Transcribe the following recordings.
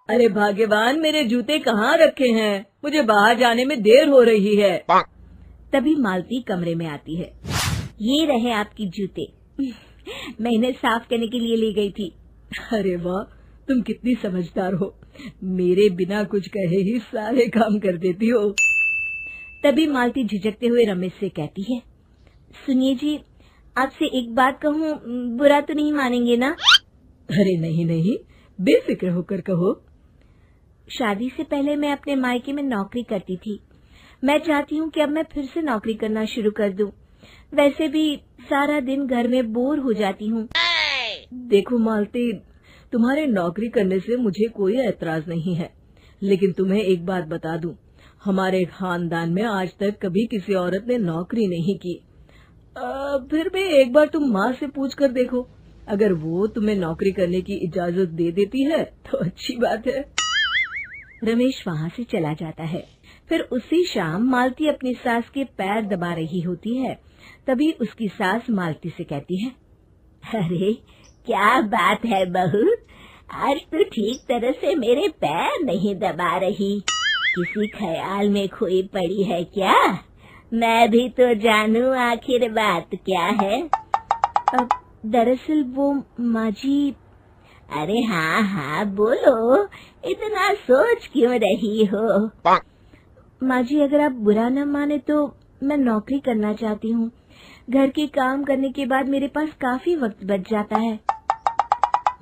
अरे भाग्यवान, मेरे जूते कहाँ रखे हैं? मुझे बाहर जाने में देर हो रही है। तभी मालती कमरे में आती है। ये रहे आपकी जूते। मैं इन्हें साफ करने के लिए ले गई थी। अरे वाह, तुम कितनी समझदार हो। मेरे बिना कुछ कहे ही सारे काम कर देती हो। तभी मालती झिझकते हुए रमेश से कहती है, सुनिए जी, आपसे एक बात कहूँ, बुरा तो नहीं मानेंगे ना? अरे नहीं नहीं, बेफिक्र होकर कहो। शादी से पहले मैं अपने मायके में नौकरी करती थी। मैं चाहती हूँ कि अब मैं फिर से नौकरी करना शुरू कर दूं। वैसे भी सारा दिन घर में बोर हो जाती हूँ। देखो मालती, तुम्हारे नौकरी करने से मुझे कोई ऐतराज नहीं है, लेकिन तुम्हें एक बात बता दूं, हमारे खानदान में आज तक कभी किसी औरत ने नौकरी नहीं की। फिर भी एक बार तुम माँ से पूछ कर देखो, अगर वो तुम्हें नौकरी करने की इजाजत दे देती है तो अच्छी बात है। रमेश वहाँ से चला जाता है। फिर उसी शाम मालती अपनी सास के पैर दबा रही होती है। तभी उसकी सास मालती से कहती है, अरे क्या बात है बहू, आज तो ठीक तरह से मेरे पैर नहीं दबा रही। किसी ख्याल में खोई पड़ी है क्या? मैं भी तो जानूं आखिर बात क्या है। अब दरअसल वो माँ जी। अरे हाँ हाँ बोलो, इतना सोच क्यों रही हो? माँ जी, अगर आप बुरा न माने तो मैं नौकरी करना चाहती हूँ। घर के काम करने के बाद मेरे पास काफी वक्त बच जाता है।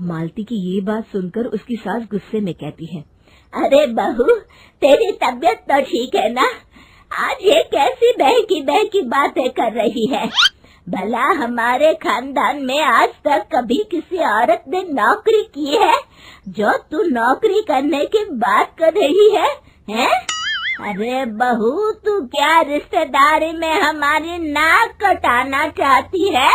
मालती की ये बात सुनकर उसकी सास गुस्से में कहती है, अरे बहू, तेरी तबीयत तो ठीक है ना? आज ये कैसी बहकी बातें कर रही है? भला हमारे खानदान में आज तक कभी किसी औरत ने नौकरी की है जो तू नौकरी करने की बात कर रही है, हैं? अरे बहू, तू क्या रिश्तेदारी में हमारी नाक कटाना चाहती है?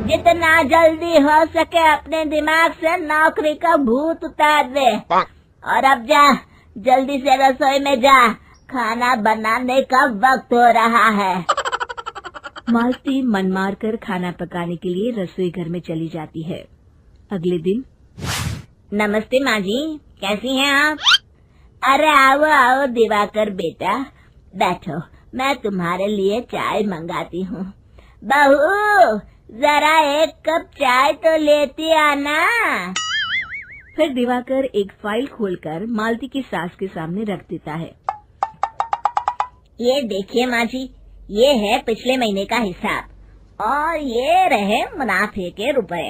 जितना जल्दी हो सके अपने दिमाग से नौकरी का भूत उतार दे, और अब जा, जल्दी से रसोई में जा, खाना बनाने का वक्त हो रहा है। मालती मन मार कर खाना पकाने के लिए रसोई घर में चली जाती है। अगले दिन, नमस्ते माँ जी, कैसी हैं आप? अरे आओ आओ दिवाकर बेटा, बैठो, मैं तुम्हारे लिए चाय मंगाती हूँ। बहू, जरा एक कप चाय तो लेती आना। फिर दिवाकर एक फाइल खोलकर मालती की सास के सामने रख देता है। ये देखिए माँ जी, ये है पिछले महीने का हिसाब और ये रहे मुनाफे के रुपए।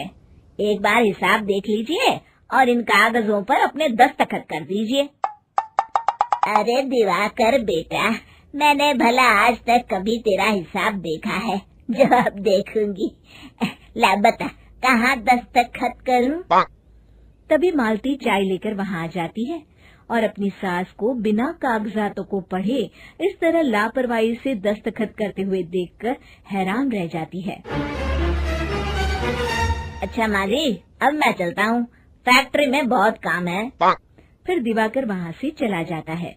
एक बार हिसाब देख लीजिए और इन कागजों पर अपने दस्तखत कर दीजिए। अरे दिवाकर बेटा, मैंने भला आज तक कभी तेरा हिसाब देखा है जो अब देखूंगी? ला बता, कहाँ दस्तखत करूं? तभी मालती चाय लेकर वहाँ आ जाती है और अपनी सास को बिना कागजातों को पढ़े इस तरह लापरवाही से दस्तखत करते हुए देखकर हैरान रह जाती है। अच्छा माँ जी, अब मैं चलता हूँ, फैक्ट्री में बहुत काम है। फिर दिवाकर वहाँ से चला जाता है।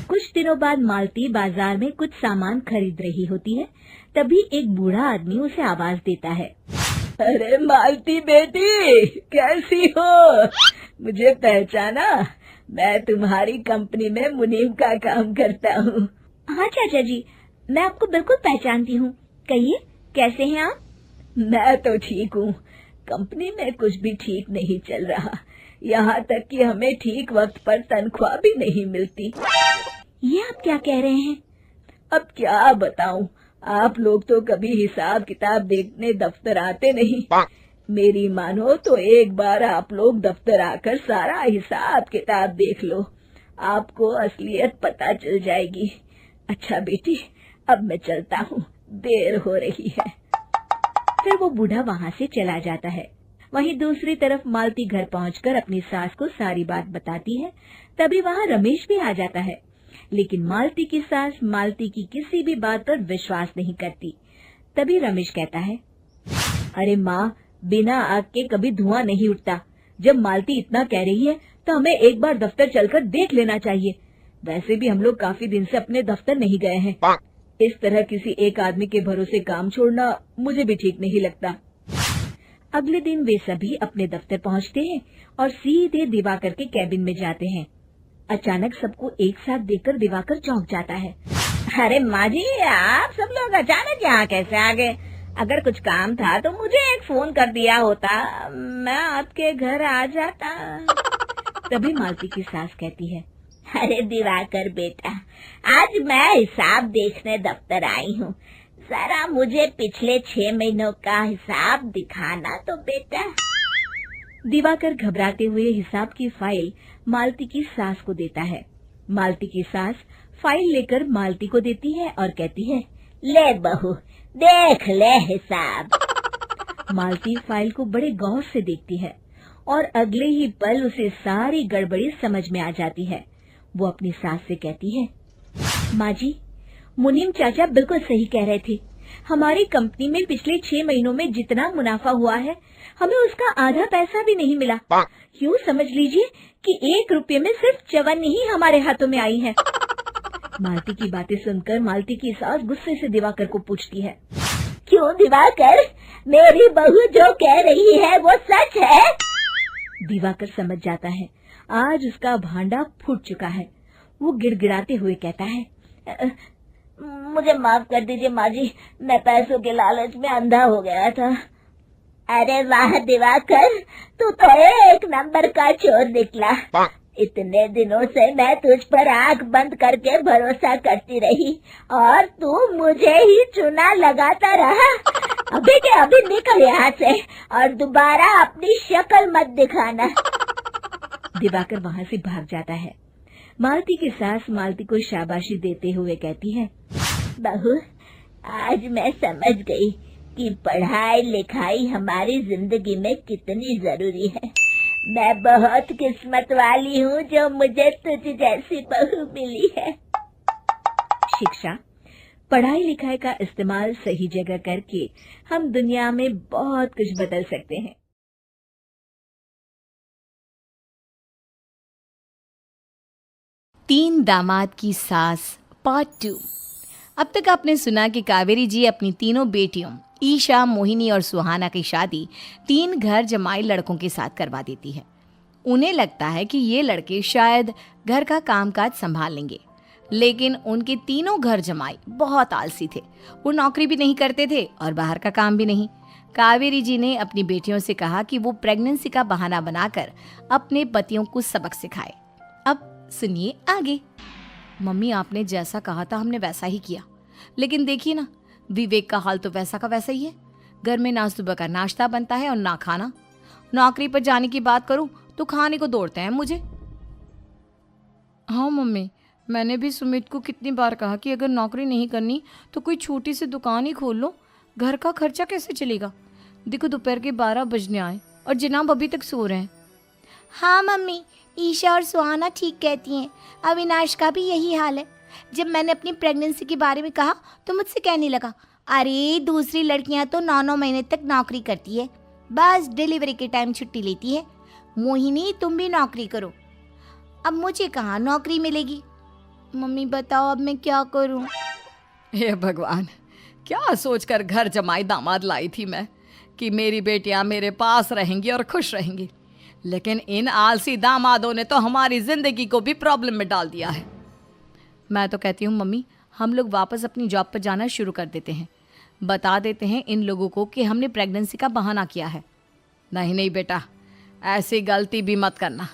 कुछ दिनों बाद मालती बाजार में कुछ सामान खरीद रही होती है। तभी एक बूढ़ा आदमी उसे आवाज देता है, अरे मालती बेटी, कैसी हो? मुझे पहचाना? मैं तुम्हारी कंपनी में मुनीम का काम करता हूँ। हाँ चाचा जी, मैं आपको बिल्कुल पहचानती हूँ। कहिए, कैसे हैं आप? मैं तो ठीक हूँ। कंपनी में कुछ भी ठीक नहीं चल रहा, यहाँ तक कि हमें ठीक वक्त पर तनख्वाह भी नहीं मिलती। ये आप क्या कह रहे हैं? अब क्या बताऊँ, आप लोग तो कभी हिसाब किताब देखने दफ्तर आते नहीं। मेरी मानो तो एक बार आप लोग दफ्तर आकर सारा हिसाब किताब देख लो, आपको असलियत पता चल जाएगी। अच्छा बेटी, अब मैं चलता हूँ, देर हो रही है। फिर वो बूढ़ा वहाँ से चला जाता है। वहीं दूसरी तरफ मालती घर पहुंचकर अपनी सास को सारी बात बताती है। तभी वहाँ रमेश भी आ जाता है, लेकिन मालती की सास मालती की किसी भी बात पर विश्वास नहीं करती। तभी रमेश कहता है, अरे माँ, बिना आग के कभी धुआं नहीं उठता। जब मालती इतना कह रही है तो हमें एक बार दफ्तर चलकर देख लेना चाहिए। वैसे भी हम लोग काफी दिन से अपने दफ्तर नहीं गए हैं। इस तरह किसी एक आदमी के भरोसे काम छोड़ना मुझे भी ठीक नहीं लगता। अगले दिन वे सभी अपने दफ्तर पहुंचते हैं और सीधे दिवाकर के कैबिन में जाते हैं। अचानक सबको एक साथ देखकर दिवाकर चौंक जाता है। अरे माँ जी, आप सब लोग अचानक यहाँ कैसे आ गए? अगर कुछ काम था तो मुझे एक फोन कर दिया होता, मैं आपके घर आ जाता। तभी मालती की सास कहती है, अरे दिवाकर बेटा, आज मैं हिसाब देखने दफ्तर आई हूँ, जरा मुझे पिछले 6 महीनों का हिसाब दिखाना तो बेटा। दिवाकर घबराते हुए हिसाब की फाइल मालती की सास को देता है। मालती की सास फाइल लेकर मालती को देती है और कहती है, ले बहू, देख ले हिसाब। मालती फाइल को बड़े गौर से देखती है और अगले ही पल उसे सारी गड़बड़ी समझ में आ जाती है। वो अपनी सास से कहती है, माँ जी, मुनीम चाचा बिल्कुल सही कह रहे थे। हमारी कंपनी में पिछले 6 महीनों में जितना मुनाफा हुआ है, हमें उसका आधा पैसा भी नहीं मिला। यूँ समझ लीजिए कि 1 रुपये में सिर्फ चवन्नी ही हमारे हाथों में आई है। मालती की बातें सुनकर मालती की सास गुस्से से दिवाकर को पूछती है, क्यों दिवाकर, मेरी बहू जो कह रही है वो सच है? दिवाकर समझ जाता है आज उसका भांडा फूट चुका है। वो गिड़गिड़ाते हुए कहता है, मुझे माफ कर दीजिए माँ जी, मैं पैसों के लालच में अंधा हो गया था। अरे वाह दिवाकर, तू तो एक नंबर का चोर निकला। इतने दिनों से मैं तुझ पर आंख बंद करके भरोसा करती रही और तू मुझे ही चुना लगाता रहा। अभी के अभी निकल यहाँ से और दोबारा अपनी शक्ल मत दिखाना। दिवाकर वहाँ से भाग जाता है। मालती की सास मालती को शाबाशी देते हुए कहती है, बहू, आज मैं समझ गई कि पढ़ाई लिखाई हमारी जिंदगी में कितनी जरूरी है। मैं बहुत किस्मत वाली हूँ जो मुझे तुझ जैसी बहू मिली है। शिक्षा, पढ़ाई लिखाई का इस्तेमाल सही जगह करके हम दुनिया में बहुत कुछ बदल सकते हैं। तीन दामाद की सास पार्ट 2। अब तक आपने सुना कि कावेरी जी अपनी तीनों बेटियों ईशा, मोहिनी और सुहाना की शादी 3 घर जमाई लड़कों के साथ करवा देती है। उन्हें लगता है कि ये लड़के शायद घर का कामकाज संभाल लेंगे, लेकिन उनके तीनों घर जमाई बहुत आलसी थे। वो नौकरी भी नहीं करते थे और बाहर का काम भी नहीं। कावेरी जी ने अपनी बेटियों से कहा कि वो प्रेगनेंसी का बहाना बनाकर अपने पतियों को सबक सिखाए। अब सुनिए आगे। मम्मी, आपने जैसा कहा था हमने वैसा ही किया, लेकिन देखिए ना, विवेक का हाल तो वैसा का वैसा ही है। घर में ना सुबह का नाश्ता बनता है और ना खाना। नौकरी पर जाने की बात करूं तो खाने को दौड़ते हैं मुझे। हाँ मम्मी, मैंने भी सुमित को कितनी बार कहा कि अगर नौकरी नहीं करनी तो कोई छोटी सी दुकान ही खोल लो, घर का खर्चा कैसे चलेगा। देखो दोपहर के 12 बजने आए और जनाब अभी तक सो रहे हैं। हाँ मम्मी, ईशा और सुहाना ठीक कहती हैं। अविनाश का भी यही हाल है। जब मैंने अपनी प्रेगनेंसी के बारे में कहा तो मुझसे कहने लगा, अरे दूसरी लड़कियां तो 9-9 महीने तक नौकरी करती है, बस डिलीवरी के टाइम छुट्टी लेती है। मोहिनी, तुम भी नौकरी करो। अब मुझे कहाँ नौकरी मिलेगी? मम्मी बताओ अब मैं क्या करूँ? हे भगवान, क्या सोचकर घर जमाई दामाद लाई थी मैं कि मेरी बेटियां मेरे पास रहेंगी और खुश रहेंगी, लेकिन इन आलसी दामादों ने तो हमारी जिंदगी को भी प्रॉब्लम में डाल दिया है। मैं तो कहती हूँ मम्मी, हम लोग वापस अपनी जॉब पर जाना शुरू कर देते हैं। बता देते हैं इन लोगों को कि हमने प्रेगनेंसी का बहाना किया है। नहीं नहीं बेटा, ऐसी गलती भी मत करना।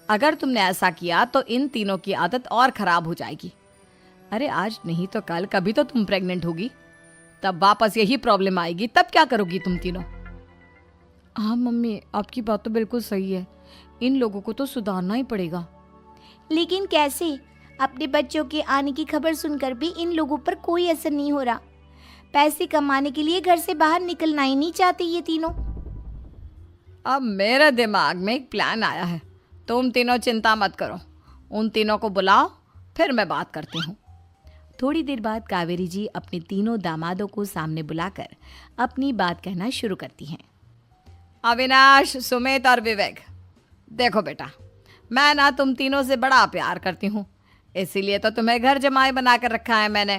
अगर तुमने ऐसा किया तो इन तीनों की आदत और ख़राब हो जाएगी। अरे आज नहीं तो कल कभी तो तुम प्रेग्नेंट होगी, तब वापस यही प्रॉब्लम आएगी, तब क्या करोगी तुम तीनों? हाँ मम्मी, आपकी बात तो बिल्कुल सही है। इन लोगों को तो सुधारना ही पड़ेगा। लेकिन कैसे? अपने बच्चों के आने की खबर सुनकर भी इन लोगों पर कोई असर नहीं हो रहा। पैसे कमाने के लिए घर से बाहर निकलना ही नहीं चाहते ये तीनों। अब मेरे दिमाग में एक प्लान आया है। तुम तीनों चिंता मत करो, उन तीनों को बुलाओ, फिर मैं बात करती हूँ। थोड़ी देर बाद कावेरी जी अपने तीनों दामादों को सामने बुलाकर अपनी बात कहना शुरू करती हैं। अविनाश, सुमित और विवेक, देखो बेटा, मैं ना तुम तीनों से बड़ा प्यार करती हूँ, इसीलिए तो तुम्हें घर जमाई बना कर रखा है मैंने।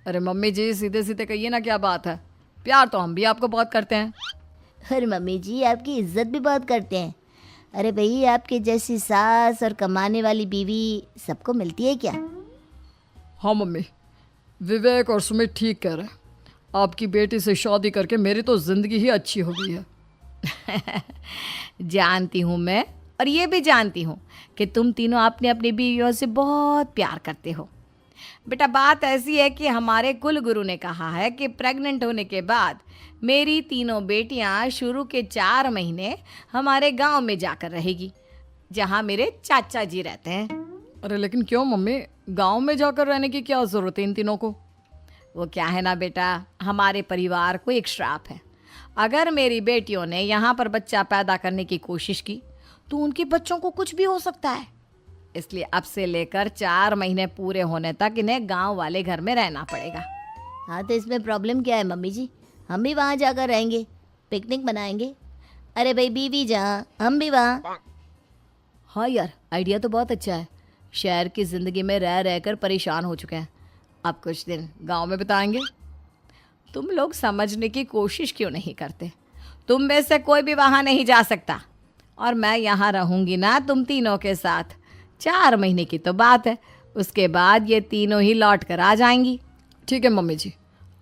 अरे मम्मी जी, सीधे सीधे कहिए ना, क्या बात है? प्यार तो हम भी आपको बहुत करते हैं। अरे मम्मी जी आपकी इज्जत भी बहुत करते हैं। अरे भाई आपके जैसी सास और कमाने वाली बीवी सबको मिलती है क्या? हाँ मम्मी, विवेक और सुमित ठीक कह रहे हैं। आपकी बेटी से शादी करके मेरी तो ज़िंदगी ही अच्छी हो गई है। जानती हूँ मैं, और ये भी जानती हूँ कि तुम तीनों अपनी अपनी बीवियों से बहुत प्यार करते हो। बेटा बात ऐसी है कि हमारे कुल गुरु ने कहा है कि प्रेग्नेंट होने के बाद मेरी तीनों बेटियां शुरू के 4 महीने हमारे गांव में जाकर रहेगी, जहां मेरे चाचा जी रहते हैं। अरे लेकिन क्यों मम्मी, गांव में जाकर रहने की क्या ज़रूरत है इन तीनों को? वो क्या है ना बेटा, हमारे परिवार को एक श्राप है। अगर मेरी बेटियों ने यहाँ पर बच्चा पैदा करने की कोशिश की तो उनके बच्चों को कुछ भी हो सकता है। इसलिए अब से लेकर 4 महीने पूरे होने तक इन्हें गांव वाले घर में रहना पड़ेगा। हाँ तो इसमें प्रॉब्लम क्या है मम्मी जी, हम भी वहाँ जाकर रहेंगे, पिकनिक मनाएंगे। अरे भाई बीवी जहाँ हम भी वहाँ। हाँ यार, आइडिया तो बहुत अच्छा है। शहर की ज़िंदगी में रह रहकर परेशान हो चुके हैं, अब कुछ दिन गांव में बिताएंगे। तुम लोग समझने की कोशिश क्यों नहीं करते? तुम में से कोई भी वहाँ नहीं जा सकता, और मैं यहाँ रहूँगी ना तुम तीनों के साथ। 4 महीने की तो बात है, उसके बाद ये तीनों ही लौट कर आ जाएंगी। ठीक है मम्मी जी,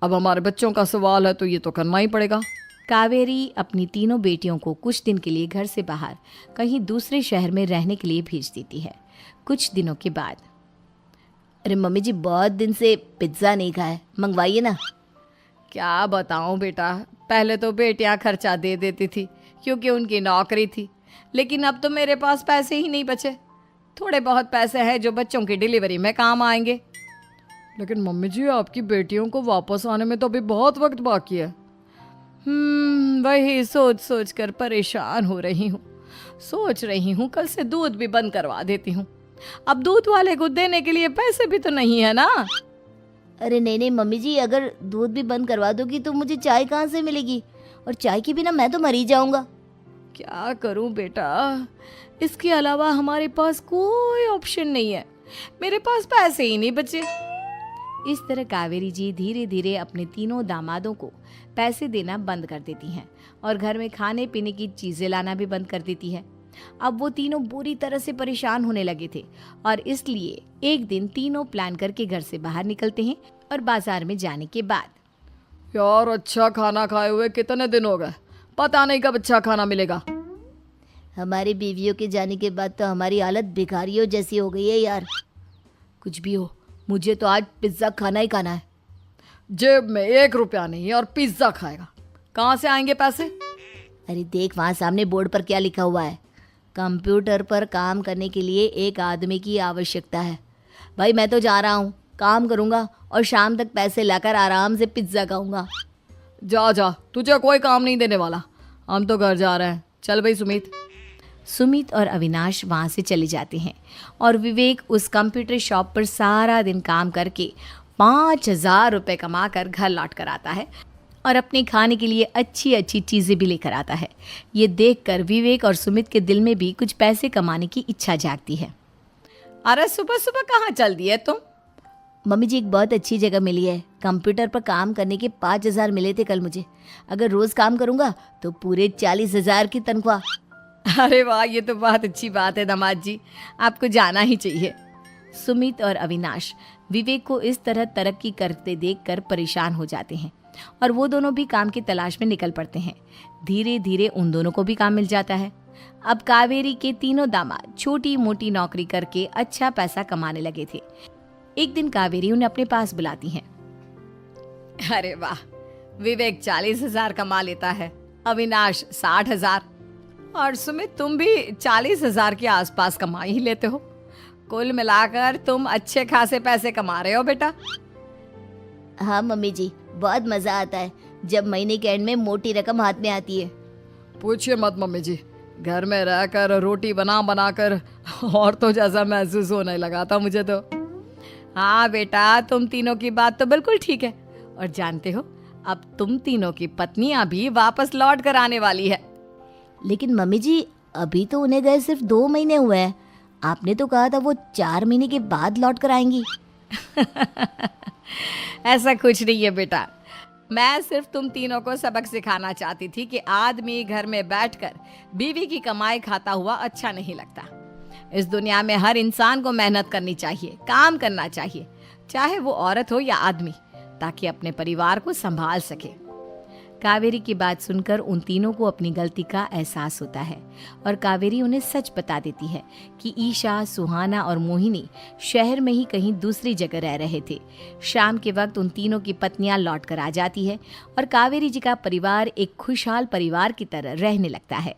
अब हमारे बच्चों का सवाल है तो ये तो करना ही पड़ेगा। कावेरी अपनी तीनों बेटियों को कुछ दिन के लिए घर से बाहर कहीं दूसरे शहर में रहने के लिए भेज देती है। कुछ दिनों के बाद, अरे मम्मी जी बहुत दिन से पिज्ज़ा नहीं खाया, मंगवाइए ना। क्या बताऊं बेटा, पहले तो बेटियां खर्चा दे देती थी क्योंकि उनकी नौकरी थी, लेकिन अब तो मेरे पास पैसे ही नहीं बचे। थोड़े बहुत पैसे हैं जो बच्चों की डिलीवरी में काम आएंगे। लेकिन मम्मी जी आपकी बेटियों को वापस आने में तो अभी बहुत वक्त बाकी है। वही सोच सोच कर परेशान हो रही हूँ। सोच रही हूँ कल से दूध भी बंद करवा देती हूँ। अब दूध वाले को देने के लिए पैसे भी तो नहीं है ना। अरे नहीं नहीं मम्मी जी, अगर दूध भी बंद करवा दोगी तो मुझे चाय कहाँ से मिलेगी, और चाय के बिना मैं तो मर ही जाऊंगा। क्या करूं बेटा, इसके अलावा हमारे पास कोई ऑप्शन नहीं है। मेरे पास पैसे ही नहीं बचे। इस तरह कावेरी जी धीरे धीरे अपने तीनों दामादों को पैसे देना बंद कर देती हैं और घर में खाने पीने की चीज़ें लाना भी बंद कर देती है। अब वो तीनों बुरी तरह से परेशान होने लगे थे, और इसलिए एक दिन तीनों प्लान करके घर से बाहर निकलते हैं। और बाजार में जाने के बाद, यार अच्छा खाना खाए हुए कितने दिन हो गए, पता नहीं कब अच्छा खाना मिलेगा। हमारी बीवियों के जाने के बाद तो हमारी हालत भिखारियों जैसी हो गई है यार। कुछ भी हो, मुझे तो आज पिज्ज़ा खाना ही खाना है। जेब में 1 रुपया नहीं है और पिज्ज़ा खाएगा, कहाँ से आएंगे पैसे? अरे देख वहाँ सामने बोर्ड पर क्या लिखा हुआ है, कंप्यूटर पर काम करने के लिए एक आदमी की आवश्यकता है। भाई मैं तो जा रहा हूँ, काम करूँगा और शाम तक पैसे लाकर आराम से पिज्ज़ा खाऊंगा। जा जा, तुझे कोई काम नहीं देने वाला, हम तो घर जा रहे हैं। चल भाई सुमित। सुमित और अविनाश वहाँ से चले जाते हैं और विवेक उस कंप्यूटर शॉप पर सारा दिन काम करके 5,000 रुपये कमा कर घर लौट कर आता है और अपने खाने के लिए अच्छी अच्छी चीज़ें भी लेकर आता है। ये देखकर विवेक और सुमित के दिल में भी कुछ पैसे कमाने की इच्छा जागती है। अरे सुबह सुबह कहाँ चल दिए तुम? मम्मी जी एक बहुत अच्छी जगह मिली है, कंप्यूटर पर काम करने के 5,000 मिले थे कल मुझे। अगर रोज़ काम करूँगा तो पूरे 40,000 की तनख्वाह। अरे वाह, ये तो बहुत अच्छी बात है दामाद जी, आपको जाना ही चाहिए। सुमित और अविनाश विवेक को इस तरह तरक्की करते देखकर परेशान हो जाते हैं और वो दोनों भी काम की तलाश में निकल पड़ते हैं। धीरे धीरे उन दोनों को भी काम मिल जाता है। अब कावेरी के तीनों दामाद छोटी मोटी नौकरी करके अच्छा पैसा कमाने लगे थे। एक दिन कावेरी उन्हें अपने पास बुलाती हैं। अरे वाह, विवेक 40,000 कमा लेता है, अविनाश 60,000 और सुमित तुम भी 40,000 के आसपास कमा ही लेते हो। कुल मिलाकर तुम अच्छे खासे पैसे कमा रहे हो बेटा। हाँ मम्मी जी, बहुत मज़ा आता है जब महीने के एंड में मोटी रकम हाथ में आती है। पूछिए मत मम्मी जी, घर में रहकर रोटी बना बना कर और तो जैसा महसूस होने लगा था मुझे तो। हाँ बेटा, तुम तीनों की बात तो बिल्कुल ठीक है। और जानते हो, अब तुम तीनों की पत्नियां भी वापस लौट कर आने वाली है। लेकिन मम्मी जी अभी तो उन्हें गए सिर्फ 2 महीने हुए हैं, आपने तो कहा था वो 4 महीने के बाद लौट कर आएंगी। ऐसा कुछ नहीं है बेटा, मैं सिर्फ तुम तीनों को सबक सिखाना चाहती थी कि आदमी घर में बैठकर बीवी की कमाई खाता हुआ अच्छा नहीं लगता। इस दुनिया में हर इंसान को मेहनत करनी चाहिए, काम करना चाहिए, चाहे वो औरत हो या आदमी, ताकि अपने परिवार को संभाल सके। कावेरी की बात सुनकर उन तीनों को अपनी गलती का एहसास होता है और कावेरी उन्हें सच बता देती है कि ईशा, सुहाना और मोहिनी शहर में ही कहीं दूसरी जगह रह रहे थे। शाम के वक्त उन तीनों की पत्नियां लौट कर आ जाती है और कावेरी जी का परिवार एक खुशहाल परिवार की तरह रहने लगता है।